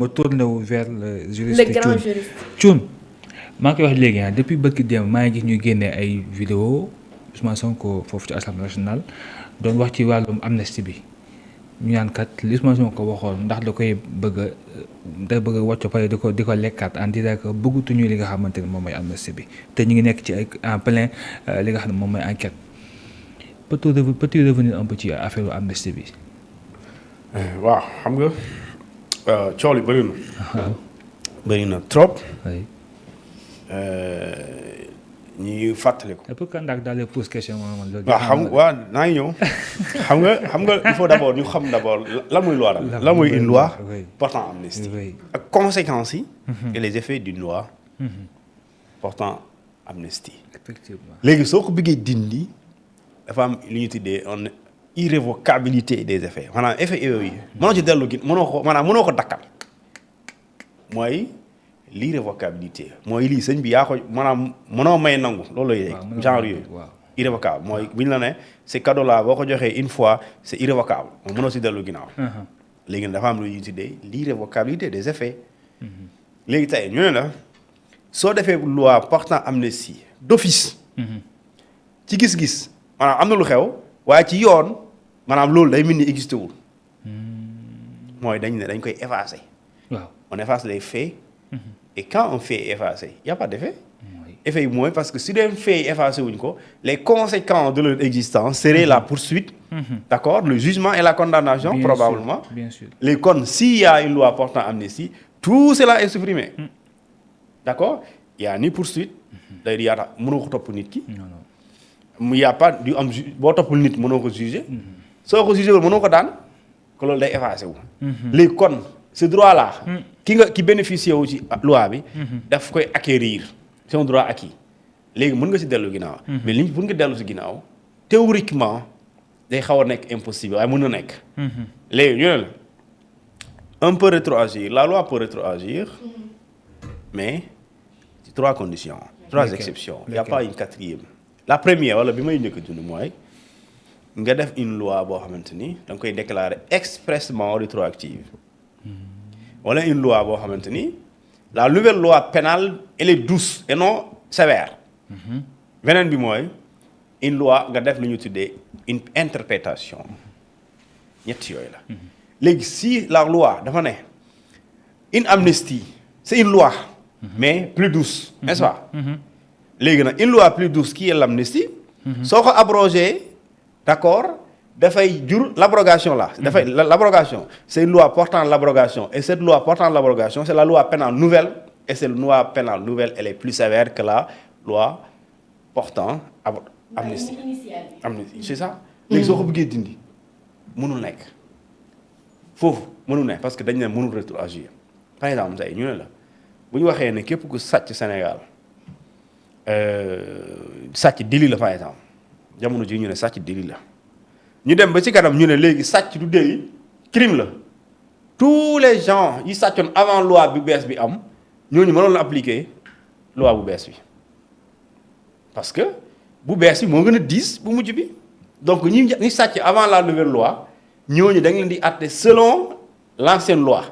ma tourné wu vers le juriste le grand juriste Thioune maa ngi koy wax léegi depuis bëkk démb maa ngi gis ñuy génnee ay vidéo Ousmane Sonko foofu ci Assemblée nationale doon wax ci wàllum amnistie bi ñu naan kat li Ousmane Sonko waxoon ndax da koy bëgg a wàcc pare di ko lekkaat en disant que bëggatuñu li nga xamante ne moom mooy amnistie bi te ñu ngi nekk ci ay en plein li nga xam ne moom mooy enquête peut-tu revenir un peu ci affaire amnistie bi. waaw xam nga coow li bëri na. bëri na trop. ñuy fàttali ko. et pour que ndax daal di pose question moom loolu. waaw naa ngi ñëw xam nga il faut d'abord ñu xam d'abord lan mooy loi daal. lan mooy une loi portant amnistie. ak conséquences yi. et les effets d'une loi portant amnistie. effectivement léegi soo ko bëggee dindi dafa am li ñu tuddee une irrévocabilité des effets maanaam effet yooyu. mënoo ci dellu gi mënoo ko dakkal mooy. l'irrévocabilité mooy lii sëñ bi yaa ko maanaam mënoo may nangu loolu lay genre yooyu irrévocable mooy bu ñu la ne ces cadeaux là boo ko joxee une fois c'est irrévocable moom mënoo si dellu ginnaaw léegi nag dafa am lu ñuy tuddee l'irrévocabilité des effets léegi tey ñu ne la soo defee loi portant amnistie d'office ci gis-gis maanaam am na lu xew waaye ci yoon maanaam loolu day mel ni existé wul mooy dañ koy effacer on efface les faits. Et quand un fait est effacé, il n'y a pas d'effet. Oui. Effet moins parce que si un fait est effacé, les conséquences de leur existence seraient la poursuite, d'accord, le jugement et la condamnation, bien probablement. Sûr, bien sûr. Les cons, s'il y a une loi portant amnistie, tout cela est supprimé. D'accord. Il n'y a ni poursuite, il y a il n'y a pas du juger. Si on juge, on peut effacer. Les cons. Ce droit-là, qui bénéficie aussi de la loi, il faut acquérir. C'est un droit acquis. Les gens qui sont là, mais les gens qui sont là, théoriquement, c'est impossible. Les gens, on peut rétroagir. La loi peut rétroagir, mais c'est trois conditions, trois exceptions. Il n'y a pas une quatrième. La première, c'est une loi qui est déclarée expressément rétroactive. Voilà une loi la nouvelle loi pénale elle est douce et non sévère. Beneen bi mooy une loi nga def lu ñu tuddee une interprétation ñett yooyu la. léegi si la loi dafa ne une amnistie c'est une loi. mais plus douce. n'est-ce pas. léegi nag une loi plus douce qui est l'amnistie. soo ko abrogé d'accord. L'abrogation là, l'abrogation, c'est une loi portant l'abrogation. Et cette loi portant l'abrogation, c'est la loi pénale nouvelle. Et cette loi pénale nouvelle, elle est plus sévère que la loi portant amnistie. C'est ça. Les gens qui disent, mënul nekk. Foofu mënul nekk parce que dañ ne mënul rétroagir. Par exemple, tey ñu ne la bu ñu waxee ne képp ku sàcc Sénégal sàcc délit la par exemple jamono ji ñu ne sàcc délit la. ñu dem ba ci kanam ñu ne léegi sàcc du délit crime la tous les gens yi sàccoon avant loi bu bees bi am ñooñu mënoon la appliquer loi bu bees bi parce que bu bees bi moo gën a diis bu mujj bi donc ñi sàcc avant la nouvelle loi ñooñu da nga leen di àtte selon l'ancienne loi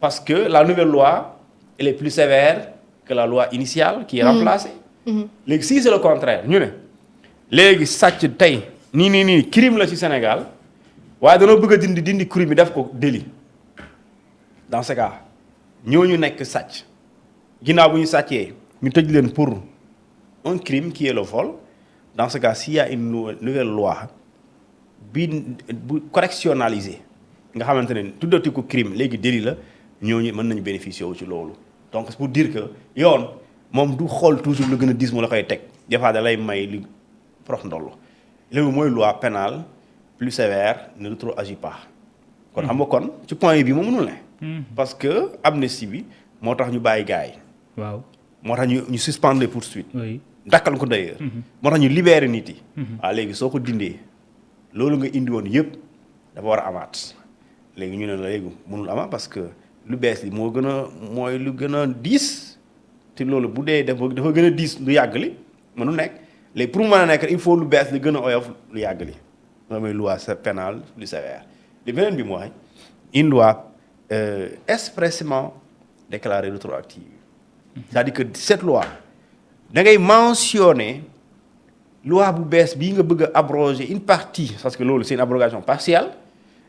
parce que la nouvelle loi elle est plus sévère que la loi initiale qui est remplacée. léegi si c'est le contraire ñu ne léegi sàcc tey. nii crime la ci Sénégal waaye danoo bëgg a dindi crime bi def ko délit dans ce cas ñooñu nekk sàcc ginnaaw bu ñu sàccee ñu tëj leen pour un crime qui est le vol dans ce cas s'il y a une nouvelle loi bu correctionnalisée nga xamante ne tuddati ko crime léegi délit la ñooñu mën nañu bénéficier wu ci loolu donc c'est pour dire que yoon moom du xool toujours lu gën a diis mu la koy teg des fois da lay may lu prox ndollu léegi mooy loi pénale plus sévère ne rétroagit pas. kon xam nga kon ci point bi moo mënul ne. parce que amnistie bi moo tax ñu bàyyi gars yi. waaw moo tax ñu suspendre les poursuites. oui dakkal ko d'ailleurs. moo tax ñu libérer nit yi. waaw léegi soo ko dindee loolu nga indi woon yëpp dafa war a amaat léegi ñu ne la léegi mënul amaat parce que lu bees li moo gën a mooy lu gën a diis te loolu bu dee dafa gën a diis lu yàgg li mënu nekk. léegi pour mu mën a nekk il faut lu bees li gën a oyof lu yàgg li loolu mooy loi pénale plus sévère li beneen bi mooy une loi expressément déclarée rétroactive. C'est-à-dire que cette loi da ngay mentionner loi bu bees bii nga bëgg a abroger une partie parce que loolu c'est une abrogation partielle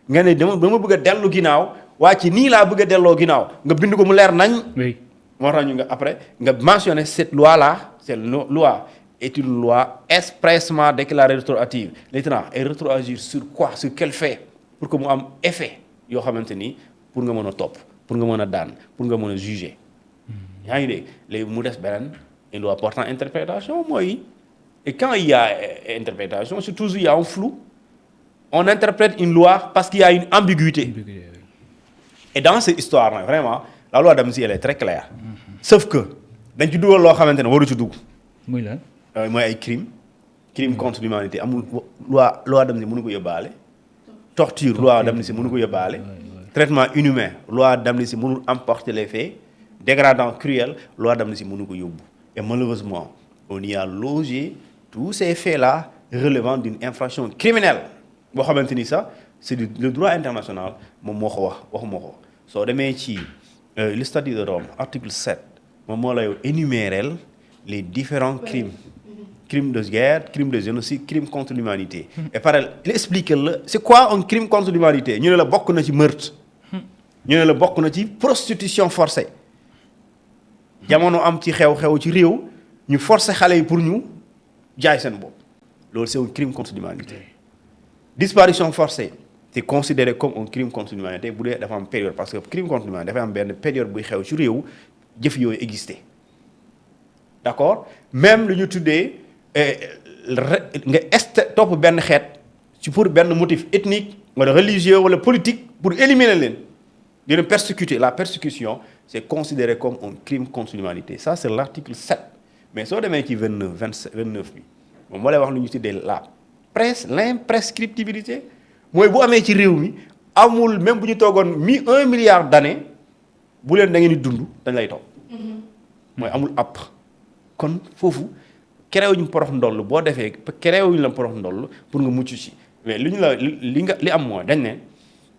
nga ne dama bëgg a dellu ginnaaw waa ci nii laa bëgg a delloo ginnaaw nga bind ko mu leer nañ. oui moo tax ñu nga après nga mentionner cette loi là cette loi est une loi expressément déclarée rétroactive maintenant elle rétroagir sur quoi sur quel fait pour que mu am effet yoo xamante ni pour nga mën a topp pour nga mën a daan pour nga mën a juger. yaa ngi dégg léegi mu des beneen une loi portant interprétation mooy et quand il y a interprétation c'est toujours il y a un flou on interprète une loi parce qu'il y a une ambiguïté. Et dans cette histoire là vraiment la loi d'amnistie elle est très claire. Sauf que dañ ci dugal loo xamante ne waru ci dugg. muy lan. mooy ay crime contre l'humanité amul loi d'amnistie mënu ko yóbbaale. torture loi d'amnistie mënu ko yóbbaale. traitement inhumain loi d'amnistie mënul emporter les faits. dégradant cruel loi d'amnistie mënu ko yóbbu. Et malheureusement on y a logé tous ces faits là relevant d'une infraction criminelle boo xamante ni sax c'est le droit international moom moo ko wax waxuma ko soo demee ci le statut de Rome article 7 moom moo lay énumérer les différents crimes de guerre crime de génocide crime contre l'humanité et pareil il explique la c'est quoi un crime contre l'humanité ñu ne la bokk na ci meurtre ñu ne la bokk na ci prostitution forcée jamono am ci xew ci réew ñu forcer xale yi pour ñu jaay seen bopp loolu c'est un crime contre l'humanité disparition forcée c'est considéré comme un crime contre l'humanité bu dee dafa am période parce que crime contre l'humanité dafa am benn période buy xew ci réew jëf yooyu existé d'accord même lu ñu tuddee nga topp benn xeet ci pour benn motif ethnique wala religieux wala politique pour éliminer leen di leen persécuter la persécution c'est considéré comme un crime contre l'humanité ça c'est l'article 7 mais soo demee ci 29 bi moom moo lay wax lu ñu tuddee l'imprescriptibilité mooy bu amee ci réew mi amul même bu ñu toogoon 1 milliard d'années bu leen da ngeen di dund dañ lay topp mooy amul app kon foofu kerew ñu porox ndoll boo defee kerew ñu la porox ndoll pour nga mucc ci mais li am mooy dañ ne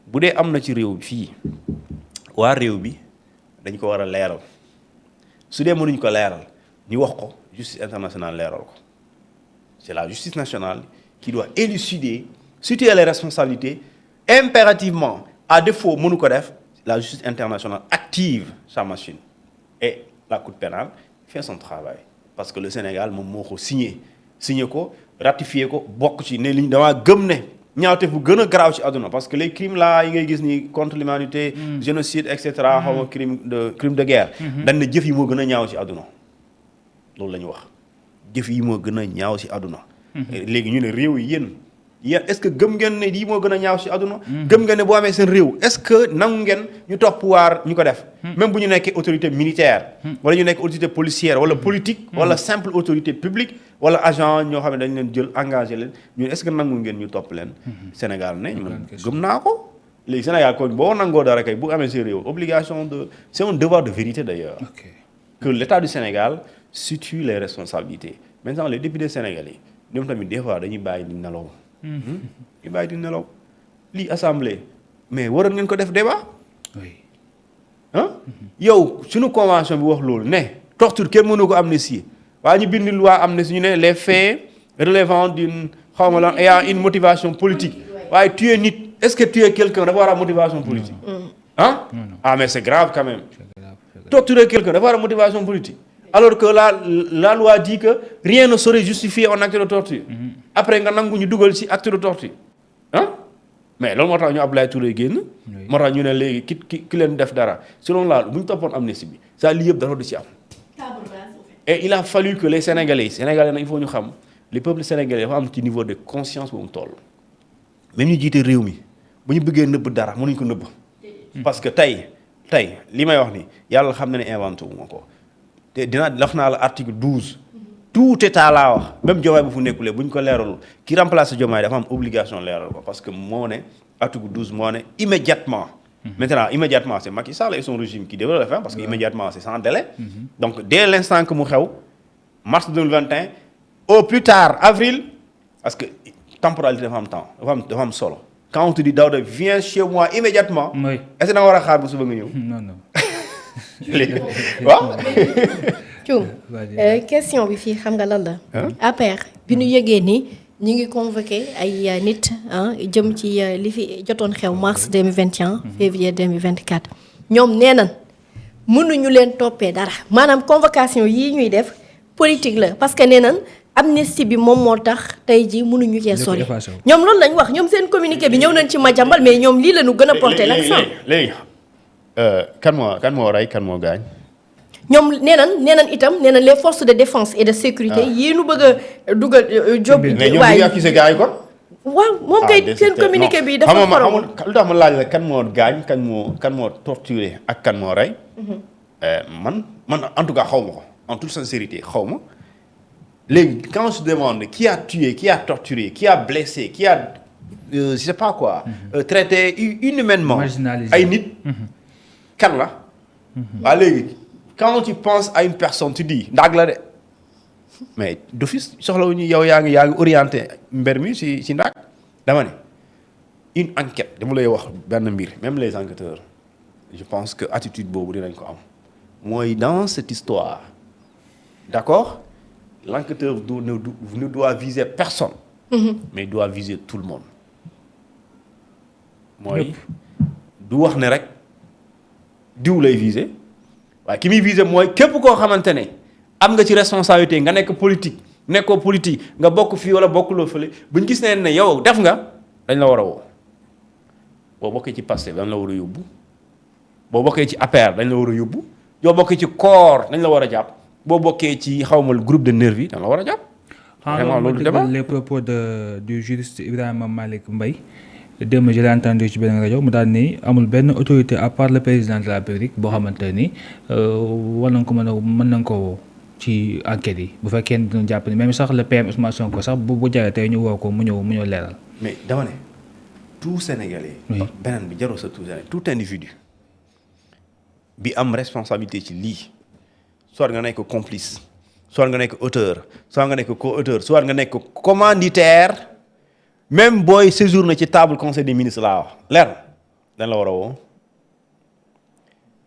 bu dee am na ci réew bi fii waa réew bi dañ ko war a leeral su dee mënuñ ko leeral ñu wax ko justice internationale leeral ko c'est la justice nationale qui doit élucider situer les responsabilités impérativement à défaut mënu ko def la justice internationale active sa machine et la cour pénale fait son travail parce que le Sénégal moom moo ko signé ko ratifié ko bokk ci ne liñ damaa gëm ne ñaawteef bu gën a garaaw ci àdduna parce que les crimes là yi ngay gis ni contre l'humanité génocide et cetera xaw ma crime de guerre dañ ne jëf yi moo gën a ñaaw ci àdduna loolu la ñu wax jëf yi moo gën a ñaaw ci àdduna léegi ñu ne réew yi yéen est-ce que gëm ngeen ne lii moo gën a ñaaw ci àdduna gëm ngeen ne boo amee seen réew est-ce que nangu ngeen ñu topp pouvoir ñu ko def même bu ñu nekkee autorité militaire wala ñu nekk autorité policière wala politique wala simple autorité publique wala agent ñoo xam ne dañ leen jël engagé leen ñun est-ce que nangu ngeen ñu topp leen Sénégal ne man gëm naa ko léegi Sénégal kon boo nangoo dara kay bu amee seen réew obligation de c'est un devoir de vérité d'ailleurs que l'État du Sénégal situe les responsabilités maintenant les députés sénégalais ñoom tamit des fois dañuy bàyyi di nelaw ñu bàyyi di nelaw lii assemblée mais waroon ngeen ko def débat yow suñu convention bi wax loolu ne torture kenn mënu ko amnistier waaye ñu bind loi amnistie ñu ne les faits relevant d'une xaw ma lan ayant une motivation politique waaye tuer nit est-ce que tuer quelqu'un dafa war a motivation politique ah mais c'est grave quand même torturer quelqu'un dafa war a motivation politique alors que la loi dit que rien ne saurait justifier un acte de torture après nga nangu ñu dugal ci acte de torture mais loolu moo tax ñu Abdoulaye Touré génn moo tax ñu ne léegi ki leen def dara selon la bu ñu toppoon amnistie bi ça lii yëpp dara du ci am et il a fallu que les Sénégalais nag il faut ñu xam les peuples sénégalais dafa am ci niveau de conscience bu mu toll même ñu jiite réew mi bu ñu bëggee nëbb dara mënuñ ko nëbb parce que tey li may wax ni yàlla xam na ne inventé wu ma ko te wax naa la article 12 tout état laa wax même Diomaye bu fu nekkulee bu ñu ko leeralul ki remplacer Diomaye dafa am obligation leeral ko parce que moo ne article 12 moo ne immédiatement maintenant immédiatement c'est Macky Sall et son régime qui devrait le faire parce que immédiatement c'est sans délai donc dès l'instant que mu xew mars 2021 au plus tard avril parce que temporalité dafa am temps dafa am solo quand on te dit Daouda viens chez moi immédiatement. oui est-ce que da nga war a xaar ba suba nga ñëw. non non. léegi waaw. Thioum question bi fii xam nga lan la. APR bi ñu yëgee ni ñu ngi convoqué ay nit jëm ci li fi jotoon xew mars 2021 février 2024 ñoom nee nañ mënuñu leen toppee dara maanaam convocation yii ñuy def politique la parce que nee nañ amnistie bi moom moo tax tey jii mënuñu cee sori ñoom loolu lañ wax ñoom seen communiqué bi ñëw nañ ci Madiambal mais ñoom lii la ñu gën a porté l'accent. léegi kan moo rey kan moo gaañ. ñoom nee nañ itam nee nañ les forces de défense et de sécurité yii nu bëgg a dugal job bi. mais ñoom ñu ngi accusé gars yi kon. waaw moom kay seen communiqué bi dafa xorom. lu tax ma laaj la kan moo gaañ kan moo torturé ak kan moo rey. man en tout cas xaw ma ko en toute sincérité xaw ma léegi quand on se demande qui a tué qui a torturé qui a blessé qui a je sais pas quoi. traité inhumainement. ay nit. kan la. waa léegi. quand tu penses à une personne tu dis ndaag la de mais d'office soxlawuñu yow yaa ngi orienté mbir mi si ndaag dama ne une enquête dama lay wax benn mbir même les enquêteurs je pense que attitude boobu dinañ ko am mooy dans cette histoire d'accord l'enquêteur ne doit viser personne mais doit viser tout le monde mooy du wax ne rek diw lay viser waaye ki muy viser mooy képp koo xamante ne am nga ci responsabilité nga nekk politique nekkoo politique nga bokk fii wala bokkuloo fële buñ gis ne yow def nga dañ la war a woo boo bokkee ci Pastef dañ la war a yóbbu boo bokkee ci APR dañ la war a yóbbu boo bokkee ci corps dañ la war a jàpp boo bokkee ci xawmal groupe de nervi dañ la war a jàpp. vraiment loolu les propos du juriste Ibrahima Malick Mbaye démb je l'ai entendu ci benn rajo mu daal ni amul benn autorité à part le président de la République boo xamante ni war nañ ko mën nañ ko woo ci enquête yi bu fekkee ne dina jàpp ni même sax le PM Ousmane Sonko sax bu jaree tey ñu woo ko mu ñëw leeral. mais dama ne tout Sénégalais. beneen bi jarul sa tout Sénégalais tout individu bi am responsabilité ci lii soit nga nekk complice soit nga nekk auteur soit nga nekk co-auteur soit nga nekk commanditaire. même booy séjour na ci table conseil des ministres laa wax leer dañ la war a woo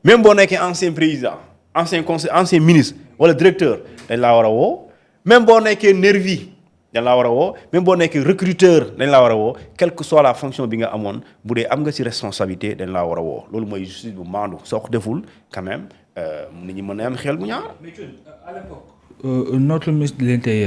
même boo nekkee ancien président ancien ministre wala directeur dañ laa war a woo même boo nekkee nervi dañ laa war a woo même boo nekkee recruteur dañ laa war a woo quelle que soit la fonction bi nga amoon bu dee am nga ci responsabilité dañ laa war a woo loolu mooy justice bu maandu soo ko deful quand même nit ñi mën na am xel bu ñaar. Notre ministre de l'Intérieur